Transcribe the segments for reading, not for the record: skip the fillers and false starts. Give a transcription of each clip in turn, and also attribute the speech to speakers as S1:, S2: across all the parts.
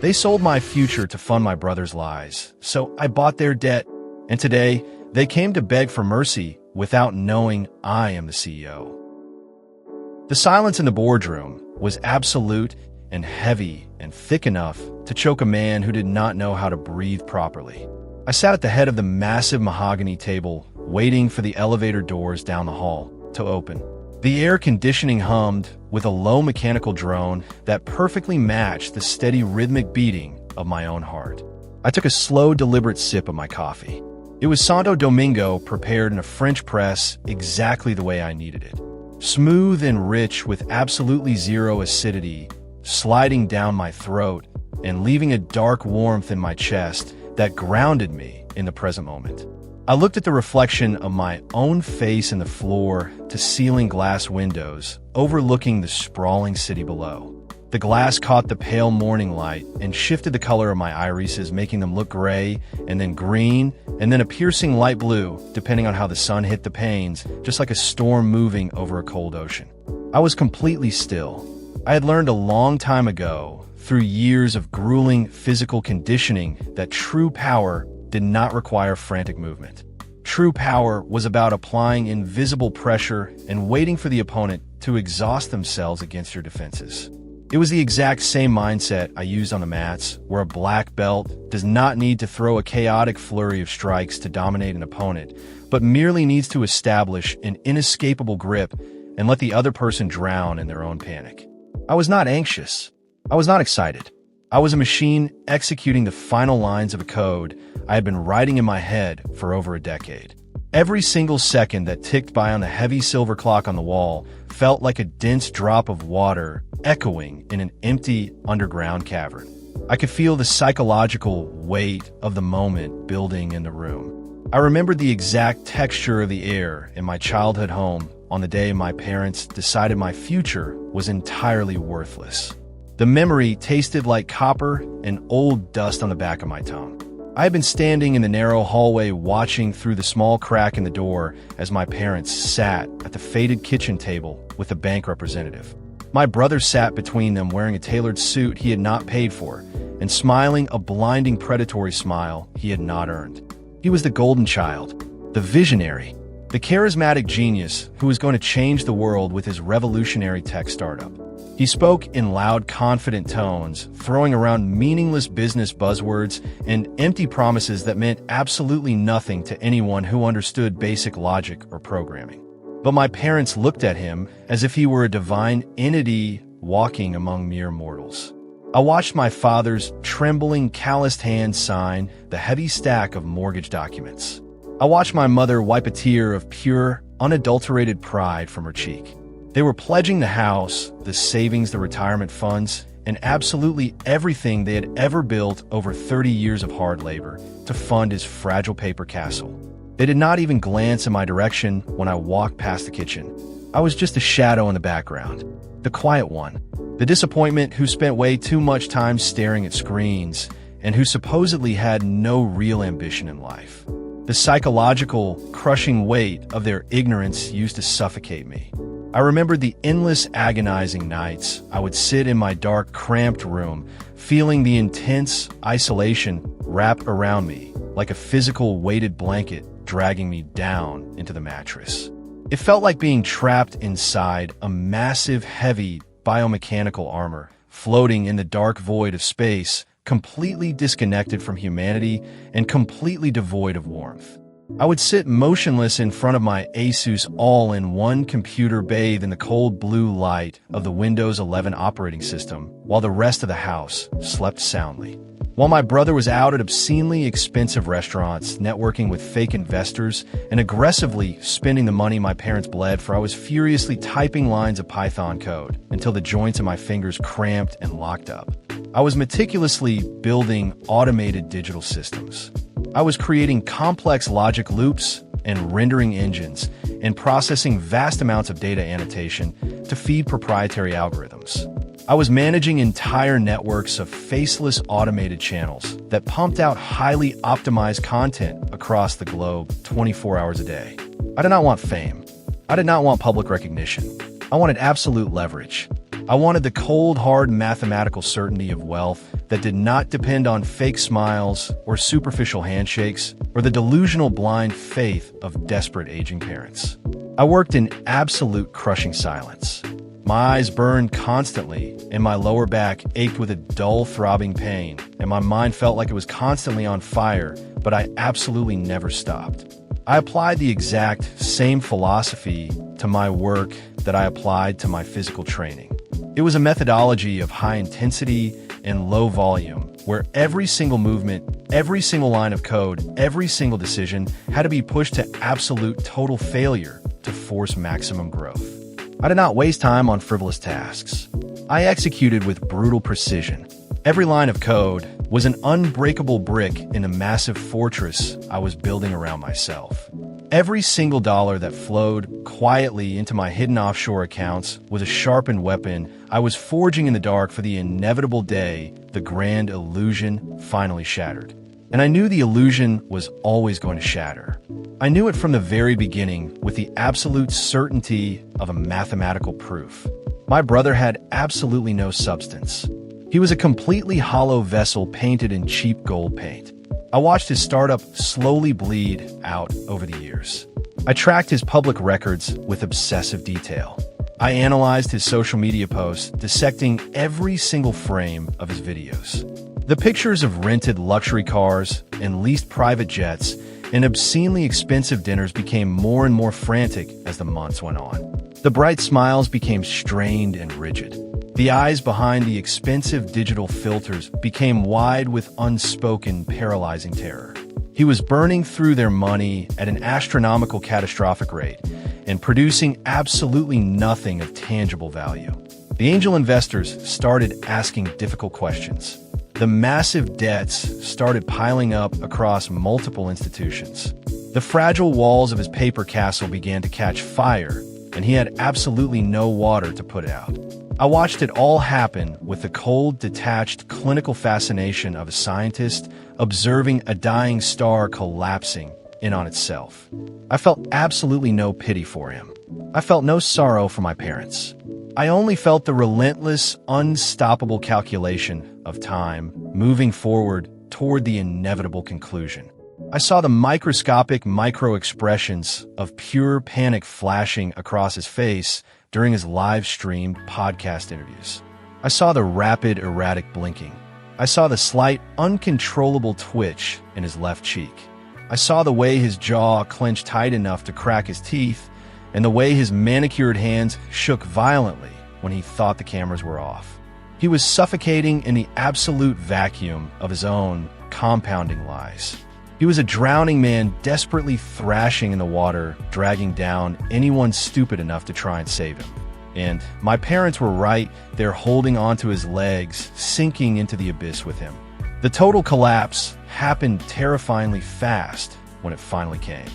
S1: They sold my future to fund my brother's lies, so I bought their debt, and today they came to beg for mercy without knowing I am the CEO. The silence in the boardroom was absolute and heavy and thick enough to choke a man who did not know how to breathe properly. I sat at the head of the massive mahogany table, waiting for the elevator doors down the hall to open. The air conditioning hummed with a low mechanical drone that perfectly matched the steady rhythmic beating of my own heart. I took a slow, deliberate sip of my coffee. It was Santo Domingo prepared in a French press exactly the way I needed it. Smooth and rich with absolutely zero acidity, sliding down my throat and leaving a dark warmth in my chest that grounded me in the present moment. I looked at the reflection of my own face in the floor-to-ceiling glass windows, overlooking the sprawling city below. The glass caught the pale morning light and shifted the color of my irises, making them look gray, and then green, and then a piercing light blue, depending on how the sun hit the panes, just like a storm moving over a cold ocean. I was completely still. I had learned a long time ago, through years of grueling physical conditioning, that true power did not require frantic movement. True power was about applying invisible pressure and waiting for the opponent to exhaust themselves against your defenses. It was the exact same mindset I used on the mats, where a black belt does not need to throw a chaotic flurry of strikes to dominate an opponent, but merely needs to establish an inescapable grip and let the other person drown in their own panic. I was not anxious. I was not excited. I was a machine executing the final lines of a code I had been writing in my head for over a decade. Every single second that ticked by on the heavy silver clock on the wall felt like a dense drop of water echoing in an empty underground cavern. I could feel the psychological weight of the moment building in the room. I remembered the exact texture of the air in my childhood home on the day my parents decided my future was entirely worthless. The memory tasted like copper and old dust on the back of my tongue. I had been standing in the narrow hallway watching through the small crack in the door as my parents sat at the faded kitchen table with the bank representative. My brother sat between them wearing a tailored suit he had not paid for and smiling a blinding predatory smile he had not earned. He was the golden child, the visionary, the charismatic genius who was going to change the world with his revolutionary tech startup. He spoke in loud, confident tones, throwing around meaningless business buzzwords and empty promises that meant absolutely nothing to anyone who understood basic logic or programming. But my parents looked at him as if he were a divine entity walking among mere mortals. I watched my father's trembling, calloused hands sign the heavy stack of mortgage documents. I watched my mother wipe a tear of pure, unadulterated pride from her cheek. They were pledging the house, the savings, the retirement funds, and absolutely everything they had ever built over 30 years of hard labor to fund his fragile paper castle. They did not even glance in my direction when I walked past the kitchen. I was just a shadow in the background, the quiet one, the disappointment who spent way too much time staring at screens and who supposedly had no real ambition in life. The psychological, crushing weight of their ignorance used to suffocate me. I remembered the endless, agonizing nights I would sit in my dark, cramped room, feeling the intense isolation wrap around me like a physical weighted blanket dragging me down into the mattress. It felt like being trapped inside a massive, heavy, biomechanical armor, floating in the dark void of space, completely disconnected from humanity and completely devoid of warmth. I would sit motionless in front of my Asus all-in-one computer bathed in the cold blue light of the Windows 11 operating system, while the rest of the house slept soundly. While my brother was out at obscenely expensive restaurants, networking with fake investors, and aggressively spending the money my parents bled for, I was furiously typing lines of Python code until the joints of my fingers cramped and locked up. I was meticulously building automated digital systems. I was creating complex logic loops and rendering engines and processing vast amounts of data annotation to feed proprietary algorithms. I was managing entire networks of faceless automated channels that pumped out highly optimized content across the globe 24 hours a day. I did not want fame. I did not want public recognition. I wanted absolute leverage. I wanted the cold, hard mathematical certainty of wealth that did not depend on fake smiles or superficial handshakes or the delusional blind faith of desperate aging parents. I worked in absolute crushing silence. My eyes burned constantly, and my lower back ached with a dull throbbing pain, and my mind felt like it was constantly on fire, but I absolutely never stopped. I applied the exact same philosophy to my work that I applied to my physical training. It was a methodology of high intensity and low volume, where every single movement, every single line of code, every single decision had to be pushed to absolute total failure to force maximum growth. I did not waste time on frivolous tasks. I executed with brutal precision. Every line of code was an unbreakable brick in a massive fortress I was building around myself. Every single dollar that flowed quietly into my hidden offshore accounts was a sharpened weapon I was forging in the dark for the inevitable day the grand illusion finally shattered. And I knew the illusion was always going to shatter. I knew it from the very beginning with the absolute certainty of a mathematical proof. My brother had absolutely no substance. He was a completely hollow vessel painted in cheap gold paint. I watched his startup slowly bleed out over the years. I tracked his public records with obsessive detail. I analyzed his social media posts, dissecting every single frame of his videos. The pictures of rented luxury cars and leased private jets and obscenely expensive dinners became more and more frantic as the months went on. The bright smiles became strained and rigid. The eyes behind the expensive digital filters became wide with unspoken, paralyzing terror. He was burning through their money at an astronomical, catastrophic rate and producing absolutely nothing of tangible value. The angel investors started asking difficult questions. The massive debts started piling up across multiple institutions. The fragile walls of his paper castle began to catch fire, and he had absolutely no water to put out. I watched it all happen with the cold, detached, clinical fascination of a scientist observing a dying star collapsing in on itself. I felt absolutely no pity for him. I felt no sorrow for my parents. I only felt the relentless, unstoppable calculation of time moving forward toward the inevitable conclusion. I saw the microscopic micro-expressions of pure panic flashing across his face during his live-streamed podcast interviews. I saw the rapid, erratic blinking. I saw the slight, uncontrollable twitch in his left cheek. I saw the way his jaw clenched tight enough to crack his teeth, and the way his manicured hands shook violently when he thought the cameras were off. He was suffocating in the absolute vacuum of his own compounding lies. He was a drowning man desperately thrashing in the water, dragging down anyone stupid enough to try and save him. And my parents were right there holding onto his legs, sinking into the abyss with him. The total collapse happened terrifyingly fast when it finally came.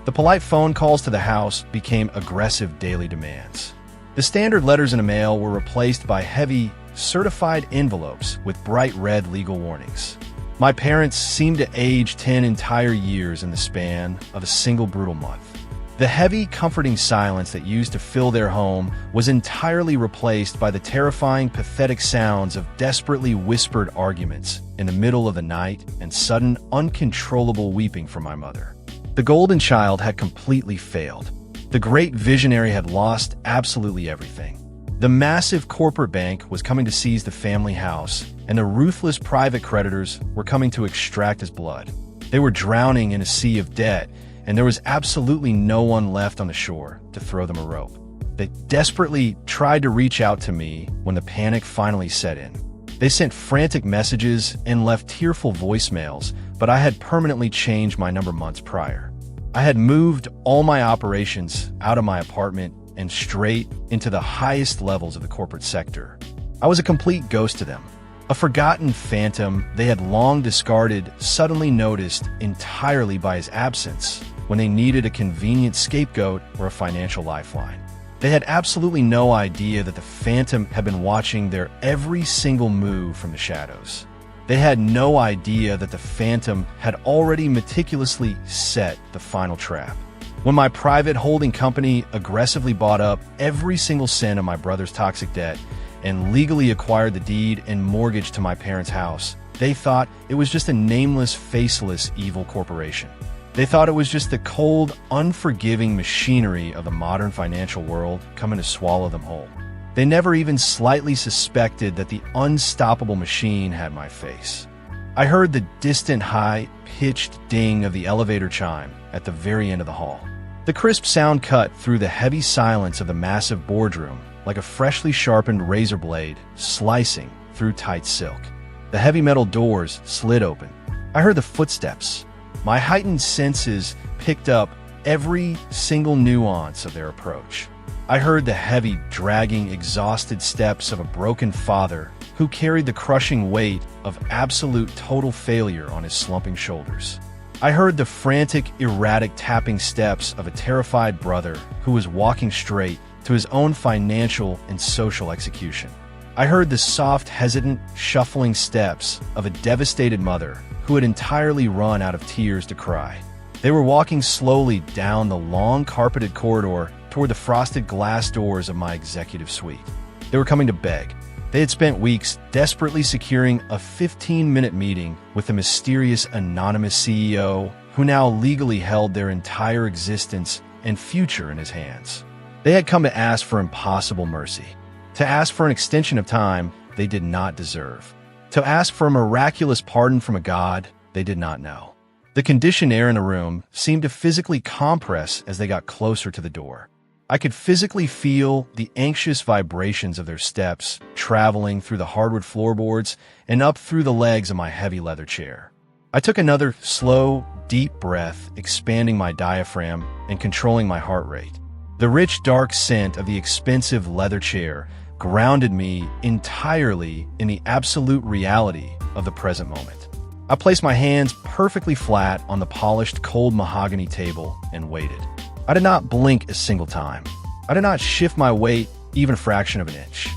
S1: The polite phone calls to the house became aggressive daily demands. The standard letters in the mail were replaced by heavy, certified envelopes with bright red legal warnings. My parents seemed to age 10 entire years in the span of a single brutal month. The heavy, comforting silence that used to fill their home was entirely replaced by the terrifying, pathetic sounds of desperately whispered arguments in the middle of the night and sudden, uncontrollable weeping from my mother. The golden child had completely failed. The great visionary had lost absolutely everything. The massive corporate bank was coming to seize the family house, and the ruthless private creditors were coming to extract his blood. They were drowning in a sea of debt, and there was absolutely no one left on the shore to throw them a rope. They desperately tried to reach out to me when the panic finally set in. They sent frantic messages and left tearful voicemails, but I had permanently changed my number months prior. I had moved all my operations out of my apartment and straight into the highest levels of the corporate sector. I was a complete ghost to them. A forgotten phantom they had long discarded, suddenly noticed entirely by his absence when they needed a convenient scapegoat or a financial lifeline. They had absolutely no idea that the phantom had been watching their every single move from the shadows. They had no idea that the phantom had already meticulously set the final trap. When my private holding company aggressively bought up every single cent of my brother's toxic debt and legally acquired the deed and mortgage to my parents' house, they thought it was just a nameless, faceless, evil corporation. They thought it was just the cold, unforgiving machinery of the modern financial world coming to swallow them whole. They never even slightly suspected that the unstoppable machine had my face. I heard the distant, high-pitched ding of the elevator chime at the very end of the hall. The crisp sound cut through the heavy silence of the massive boardroom like a freshly sharpened razor blade slicing through tight silk. The heavy metal doors slid open. I heard the footsteps. My heightened senses picked up every single nuance of their approach. I heard the heavy, dragging, exhausted steps of a broken father who carried the crushing weight of absolute total failure on his slumping shoulders. I heard the frantic, erratic tapping steps of a terrified brother who was walking straight to his own financial and social execution. I heard the soft, hesitant, shuffling steps of a devastated mother who had entirely run out of tears to cry. They were walking slowly down the long, carpeted corridor toward the frosted glass doors of my executive suite. They were coming to beg. They had spent weeks desperately securing a 15-minute meeting with the mysterious anonymous CEO who now legally held their entire existence and future in his hands. They had come to ask for impossible mercy, to ask for an extension of time they did not deserve, to ask for a miraculous pardon from a God they did not know. The conditioned air in the room seemed to physically compress as they got closer to the door. I could physically feel the anxious vibrations of their steps traveling through the hardwood floorboards and up through the legs of my heavy leather chair. I took another slow, deep breath, expanding my diaphragm and controlling my heart rate. The rich, dark scent of the expensive leather chair grounded me entirely in the absolute reality of the present moment. I placed my hands perfectly flat on the polished, cold mahogany table and waited. I did not blink a single time. I did not shift my weight even a fraction of an inch.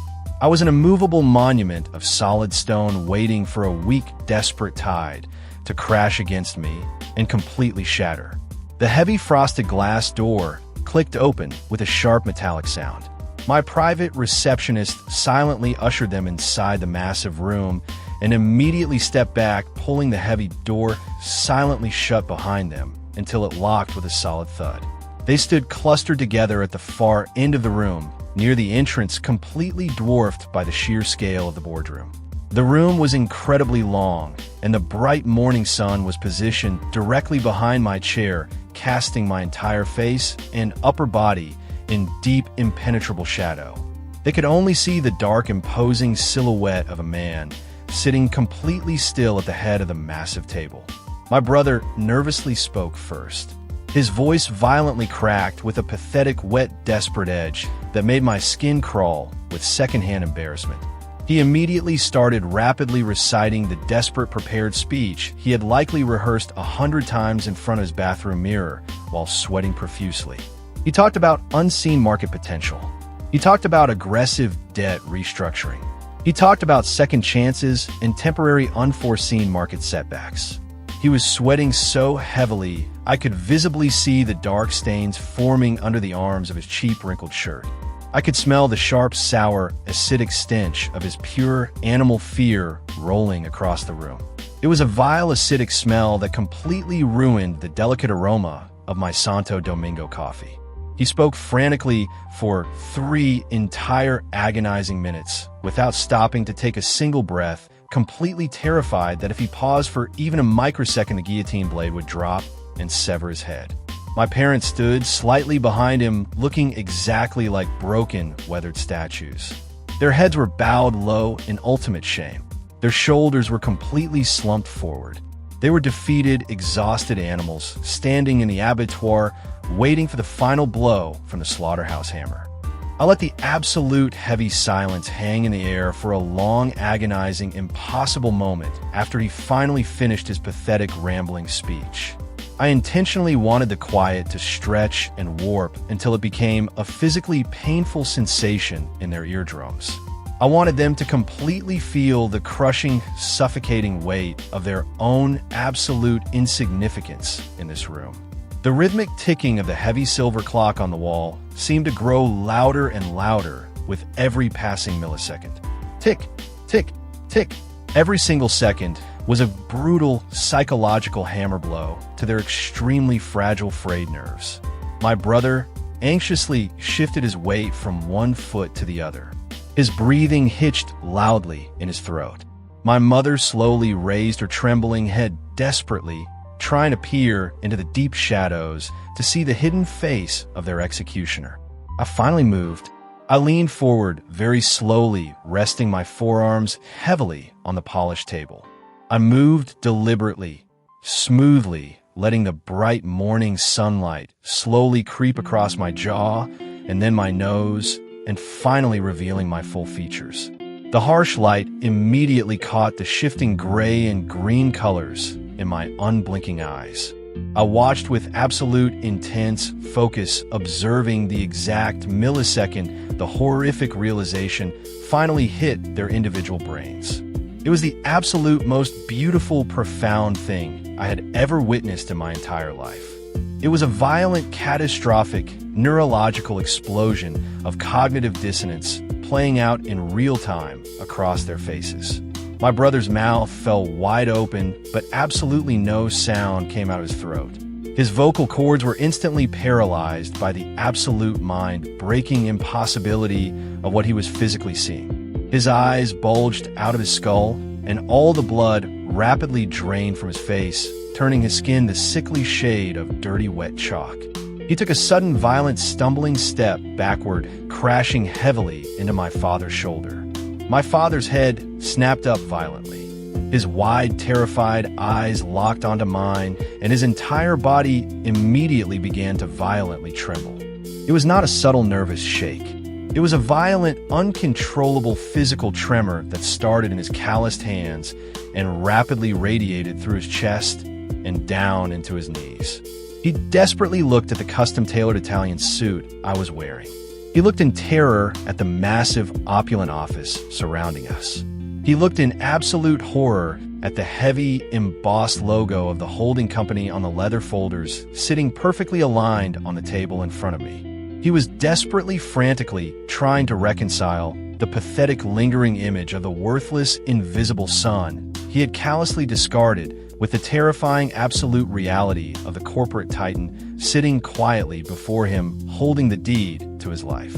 S1: I was an immovable monument of solid stone waiting for a weak, desperate tide to crash against me and completely shatter. The heavy frosted glass door clicked open with a sharp metallic sound. My private receptionist silently ushered them inside the massive room and immediately stepped back, pulling the heavy door silently shut behind them until it locked with a solid thud. They stood clustered together at the far end of the room, near the entrance, completely dwarfed by the sheer scale of the boardroom. The room was incredibly long, and the bright morning sun was positioned directly behind my chair, casting my entire face and upper body in deep, impenetrable shadow. They could only see the dark, imposing silhouette of a man sitting completely still at the head of the massive table. My brother nervously spoke first. His voice violently cracked with a pathetic, wet, desperate edge that made my skin crawl with secondhand embarrassment. He immediately started rapidly reciting the desperate prepared speech he had likely rehearsed 100 times in front of his bathroom mirror while sweating profusely. He talked about unseen market potential. He talked about aggressive debt restructuring. He talked about second chances and temporary unforeseen market setbacks. He was sweating so heavily, I could visibly see the dark stains forming under the arms of his cheap, wrinkled shirt. I could smell the sharp, sour, acidic stench of his pure animal fear rolling across the room. It was a vile, acidic smell that completely ruined the delicate aroma of my Santo Domingo coffee. He spoke frantically for 3 entire agonizing minutes without stopping to take a single breath, completely terrified that if he paused for even a microsecond, the guillotine blade would drop and sever his head. My parents stood slightly behind him, looking exactly like broken, weathered statues. Their heads were bowed low in ultimate shame. Their shoulders were completely slumped forward. They were defeated, exhausted animals, standing in the abattoir, waiting for the final blow from the slaughterhouse hammer. I let the absolute heavy silence hang in the air for a long, agonizing, impossible moment after he finally finished his pathetic, rambling speech. I intentionally wanted the quiet to stretch and warp until it became a physically painful sensation in their eardrums. I wanted them to completely feel the crushing, suffocating weight of their own absolute insignificance in this room. The rhythmic ticking of the heavy silver clock on the wall seemed to grow louder and louder with every passing millisecond. Tick, tick, tick. Every single second was a brutal psychological hammer blow to their extremely fragile, frayed nerves. My brother anxiously shifted his weight from one foot to the other. His breathing hitched loudly in his throat. My mother slowly raised her trembling head desperately, trying to peer into the deep shadows to see the hidden face of their executioner. I finally moved. I leaned forward very slowly, resting my forearms heavily on the polished table. I moved deliberately, smoothly, letting the bright morning sunlight slowly creep across my jaw and then my nose, and finally revealing my full features. The harsh light immediately caught the shifting gray and green colors in my unblinking eyes. I watched with absolute intense focus, observing the exact millisecond the horrific realization finally hit their individual brains. It was the absolute most beautiful, profound thing I had ever witnessed in my entire life. It was a violent, catastrophic, neurological explosion of cognitive dissonance playing out in real time across their faces. My brother's mouth fell wide open, but absolutely no sound came out of his throat. His vocal cords were instantly paralyzed by the absolute mind-breaking impossibility of what he was physically seeing. His eyes bulged out of his skull, and all the blood rapidly drained from his face, turning his skin the sickly shade of dirty, wet chalk. He took a sudden, violent, stumbling step backward, crashing heavily into my father's shoulder. My father's head snapped up violently. His wide, terrified eyes locked onto mine, and his entire body immediately began to violently tremble. It was not a subtle nervous shake. It was a violent, uncontrollable physical tremor that started in his calloused hands and rapidly radiated through his chest and down into his knees. He desperately looked at the custom-tailored Italian suit I was wearing. He looked in terror at the massive, opulent office surrounding us. He looked in absolute horror at the heavy, embossed logo of the holding company on the leather folders sitting perfectly aligned on the table in front of me. He was desperately, frantically trying to reconcile the pathetic, lingering image of the worthless, invisible son he had callously discarded with the terrifying absolute reality of the corporate titan sitting quietly before him, holding the deed to his life.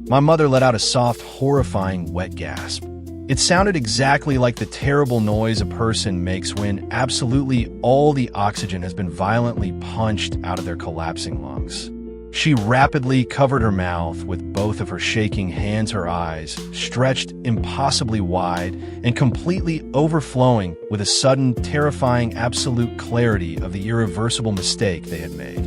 S1: My mother let out a soft, horrifying, wet gasp. It sounded exactly like the terrible noise a person makes when absolutely all the oxygen has been violently punched out of their collapsing lungs. She rapidly covered her mouth with both of her shaking hands, her eyes stretched impossibly wide and completely overflowing with a sudden, terrifying, absolute clarity of the irreversible mistake they had made.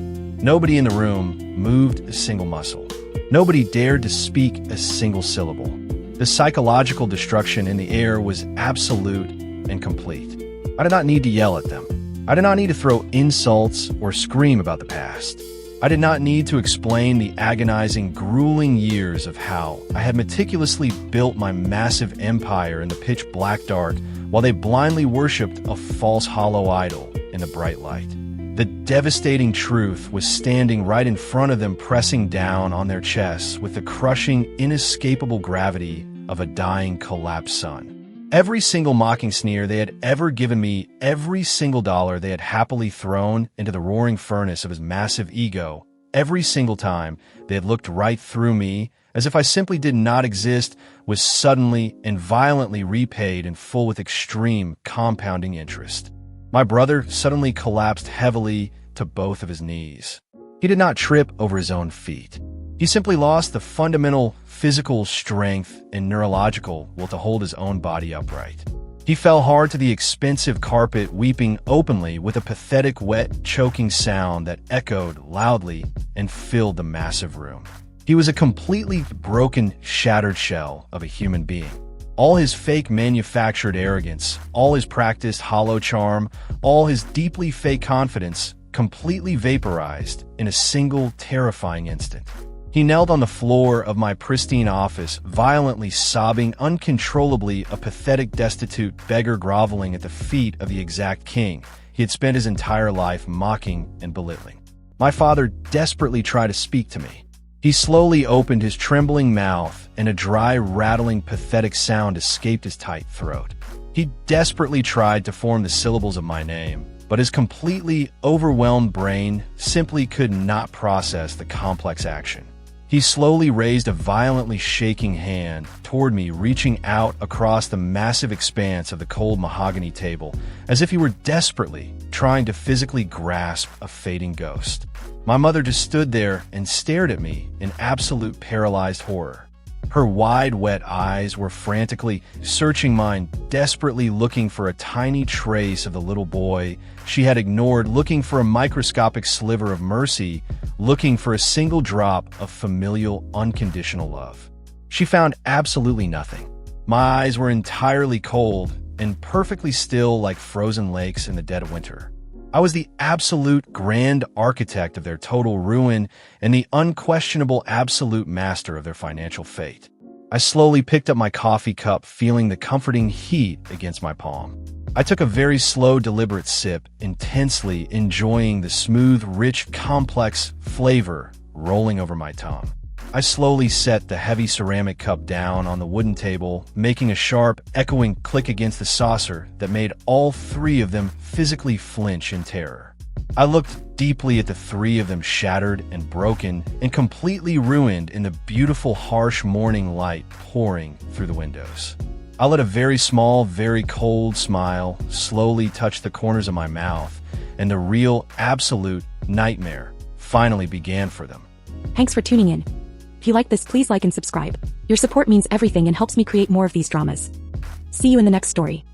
S1: Nobody in the room moved a single muscle. Nobody dared to speak a single syllable. The psychological destruction in the air was absolute and complete. I did not need to yell at them. I did not need to throw insults or scream about the past. I did not need to explain the agonizing, grueling years of how I had meticulously built my massive empire in the pitch black dark while they blindly worshipped a false hollow idol in the bright light. The devastating truth was standing right in front of them, pressing down on their chests with the crushing, inescapable gravity of a dying, collapsed sun. Every single mocking sneer they had ever given me, every single dollar they had happily thrown into the roaring furnace of his massive ego, every single time they had looked right through me as if I simply did not exist, was suddenly and violently repaid in full with extreme compounding interest. My brother suddenly collapsed heavily to both of his knees. He did not trip over his own feet. He simply lost the fundamental physical strength and neurological will to hold his own body upright. He fell hard to the expensive carpet, weeping openly with a pathetic, wet, choking sound that echoed loudly and filled the massive room. He was a completely broken, shattered shell of a human being. All his fake manufactured arrogance, all his practiced hollow charm, all his deeply fake confidence completely vaporized in a single terrifying instant. He knelt on the floor of my pristine office, violently sobbing uncontrollably, a pathetic, destitute beggar groveling at the feet of the exact king he had spent his entire life mocking and belittling. My father desperately tried to speak to me. He slowly opened his trembling mouth, and a dry, rattling, pathetic sound escaped his tight throat. He desperately tried to form the syllables of my name, but his completely overwhelmed brain simply could not process the complex action. He slowly raised a violently shaking hand toward me, reaching out across the massive expanse of the cold mahogany table, as if he were desperately trying to physically grasp a fading ghost. My mother just stood there and stared at me in absolute paralyzed horror. Her wide, wet eyes were frantically searching mine, desperately looking for a tiny trace of the little boy she had ignored, looking for a microscopic sliver of mercy, looking for a single drop of familial, unconditional love. She found absolutely nothing. My eyes were entirely cold and perfectly still like frozen lakes in the dead of winter. I was the absolute grand architect of their total ruin and the unquestionable absolute master of their financial fate. I slowly picked up my coffee cup, feeling the comforting heat against my palm. I took a very slow, deliberate sip, intensely enjoying the smooth, rich, complex flavor rolling over my tongue. I slowly set the heavy ceramic cup down on the wooden table, making a sharp, echoing click against the saucer that made all three of them physically flinch in terror. I looked deeply at the three of them, shattered and broken and completely ruined in the beautiful, harsh morning light pouring through the windows. I let a very small, very cold smile slowly touch the corners of my mouth, and the real, absolute nightmare finally began for them.
S2: Thanks for tuning in. If you like this, please like and subscribe. Your support means everything and helps me create more of these dramas. See you in the next story.